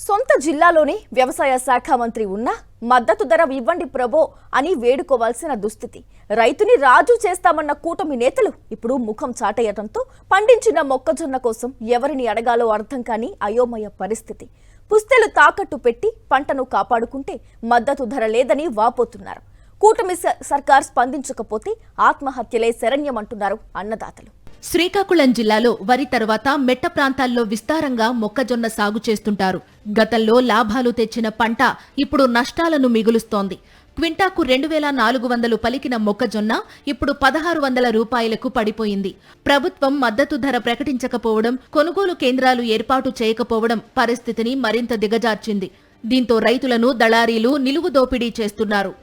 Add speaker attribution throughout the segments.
Speaker 1: సొంత జిల్లాలోని వ్యవసాయ శాఖ మంత్రి ఉన్న మద్దతు ధర ఇవ్వండి ప్రభో అని వేడుకోవాల్సిన దుస్థితి. రైతుని రాజు చేస్తామన్న కూటమి నేతలు ఇప్పుడు ముఖం చాటేయడంతో పండించిన మొక్కజొన్న కోసం ఎవరిని అడగాలో అర్థం కాని అయోమయ పరిస్థితి. పుస్తెలు తాకట్టు పెట్టి పంటను కాపాడుకుంటే మద్దతు ధర లేదని వాపోతున్నారు. కూటమి సర్కార్ స్పందించకపోతే ఆత్మహత్యలే శరణ్యమంటున్నారు అన్నదాతలు.
Speaker 2: శ్రీకాకుళం జిల్లాలో వరి తర్వాత మెట్ట ప్రాంతాల్లో విస్తారంగా మొక్కజొన్న సాగు చేస్తుంటారు. గతంలో లాభాలు తెచ్చిన పంట ఇప్పుడు నష్టాలను మిగులుస్తోంది. క్వింటాకు 2400 పలికిన మొక్కజొన్న ఇప్పుడు 1600 రూపాయలకు పడిపోయింది. ప్రభుత్వం మద్దతు ధర ప్రకటించకపోవడం, కొనుగోలు కేంద్రాలు ఏర్పాటు చేయకపోవడం పరిస్థితిని మరింత దిగజార్చింది. దీంతో రైతులను దళారీలు నిలువు దోపిడీ చేస్తున్నారు.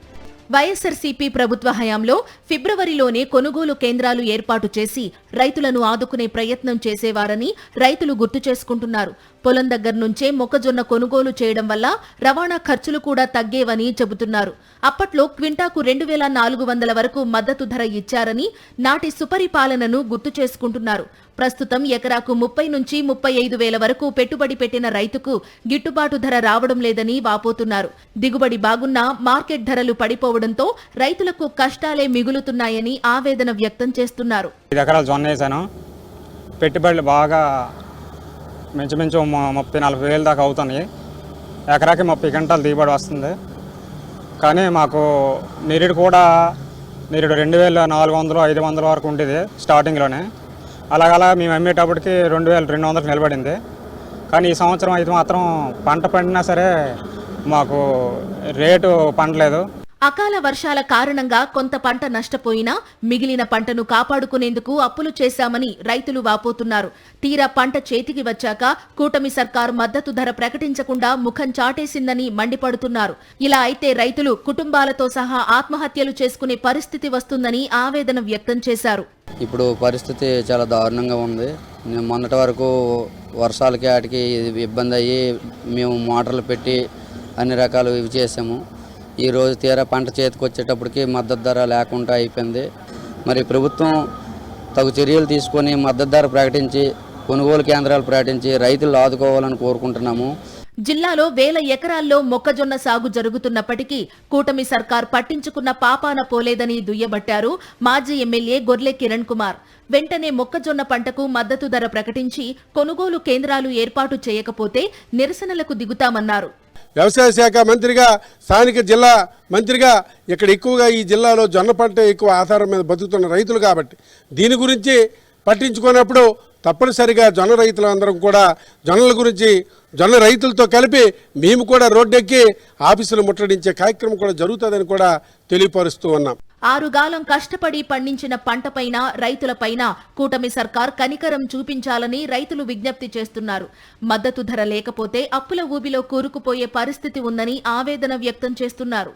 Speaker 2: వైఎస్ఆర్సీపీ ప్రభుత్వ హయాంలో ఫిబ్రవరిలోనే కొనుగోలు కేంద్రాలు ఏర్పాటు చేసి రైతులను ఆదుకునే ప్రయత్నం చేసేవారని రైతులు గుర్తు చేసుకుంటున్నారు. పొలం దగ్గర నుంచే మొక్కజొన్న కొనుగోలు చేయడం వల్ల రవాణా ఖర్చులు కూడా తగ్గేవని చెబుతున్నారు. అప్పట్లో క్వింటాకు 2400 వరకు మద్దతు ధర ఇచ్చారని నాటి సుపరిపాలనను గుర్తు చేసుకుంటున్నారు. ప్రస్తుతం ఎకరాకు 30 నుంచి 35,000 వరకు పెట్టుబడి పెట్టిన రైతుకు గిట్టుబాటు ధర రావడం లేదని వాపోతున్నారు. దిగుబడి బాగున్నా మార్కెట్ ధరలు పడిపోవడంతో రైతులకు కష్టాలే మిగులుతున్నాయని ఆవేదన వ్యక్తం చేస్తున్నారు.
Speaker 3: 5 ఎకరాలు జొన్న వేసాను. పెట్టుబడులు బాగా మించుమించు 30-40 వేలు దాకా అవుతున్నాయి. ఎకరాకి 30 క్వింటాలు దిగుబడి వస్తుంది. కానీ మాకు నిరుడు కూడా 2400-500 వరకు ఉండేది స్టార్టింగ్లోనే. అలాగలా మేము అమ్మేటప్పటికి 2200 నిలబడింది. కానీ ఈ సంవత్సరం అయితే మాత్రం పంట పండినా సరే మాకు రేటు పండలేదు.
Speaker 2: అకాల వర్షాల కారణంగా కొంత పంట నష్టపోయినా మిగిలిన పంటను కాపాడుకునేందుకు అప్పులు చేశామని రైతులు వాపోతున్నారు. తీరా పంట చేతికి వచ్చాక కూటమి సర్కార్ మద్దతు ధర ప్రకటించకుండా ముఖం చాటేసిందని మండిపడుతున్నారు. ఇలా అయితే రైతులు కుటుంబాలతో సహా ఆత్మహత్యలు చేసుకునే పరిస్థితి వస్తుందని ఆవేదన వ్యక్తం చేశారు.
Speaker 4: ఇప్పుడు పరిస్థితి చాలా దారుణంగా ఉంది. మొన్నటి వరకు వర్షాలకి వాటికి ఇబ్బంది అయ్యి మేము మోటార్లు పెట్టి అన్ని రకాలు ఇవి చేసాము. ఈరోజు తీరా పంట చేతికి వచ్చేటప్పటికి మద్దతు ధర లేకుండా అయిపోయింది. మరి ప్రభుత్వం తగు చర్యలు తీసుకొని మద్దతు ధర ప్రకటించి కొనుగోలు కేంద్రాలు ప్రకటించి రైతులు ఆదుకోవాలని కోరుకుంటున్నాము.
Speaker 2: జిల్లాలో 1000 ఎకరాల్లో మొక్కజొన్న సాగు జరుగుతున్నప్పటికీ కూటమి సర్కార్ పట్టించుకున్న పాపాన పోలేదని దుయ్యబట్టారు మాజీ ఎమ్మెల్యే గొర్లె కిరణ్ కుమార్. వెంటనే మొక్కజొన్న పంటకు మద్దతు ధర ప్రకటించి కొనుగోలు కేంద్రాలు ఏర్పాటు చేయకపోతే నిరసనలకు దిగుతామన్నారు.
Speaker 5: వ్యవసాయ శాఖ మంత్రిగా, స్థానిక జిల్లా మంత్రిగా ఇక్కడ ఎక్కువగా ఈ జిల్లాలో జొన్న పంట ఎక్కువ ఆధారం మీద బతుకుతున్న రైతులు కాబట్టి దీని గురించి పట్టించుకున్నప్పుడు తప్పనిసరిగా జొన్న రైతులందరం కూడా జొన్నల గురించి జొన్న రైతులతో కలిపి మేము కూడా రోడ్డెక్కి ఆఫీసులు ముట్టడించే కార్యక్రమం కూడా జరుగుతుందని కూడా తెలియపరుస్తూ ఉన్నాం.
Speaker 2: 6 గాలం కష్టపడి పండించిన పంటపైన రైతులపైన కూటమి సర్కార్ కనికరం చూపించాలని రైతులు విజ్ఞప్తి చేస్తున్నారు. మద్దతు ధర లేకపోతే అప్పుల ఊబిలో కూరుకుపోయే పరిస్థితి ఉందని ఆవేదన వ్యక్తం చేస్తున్నారు.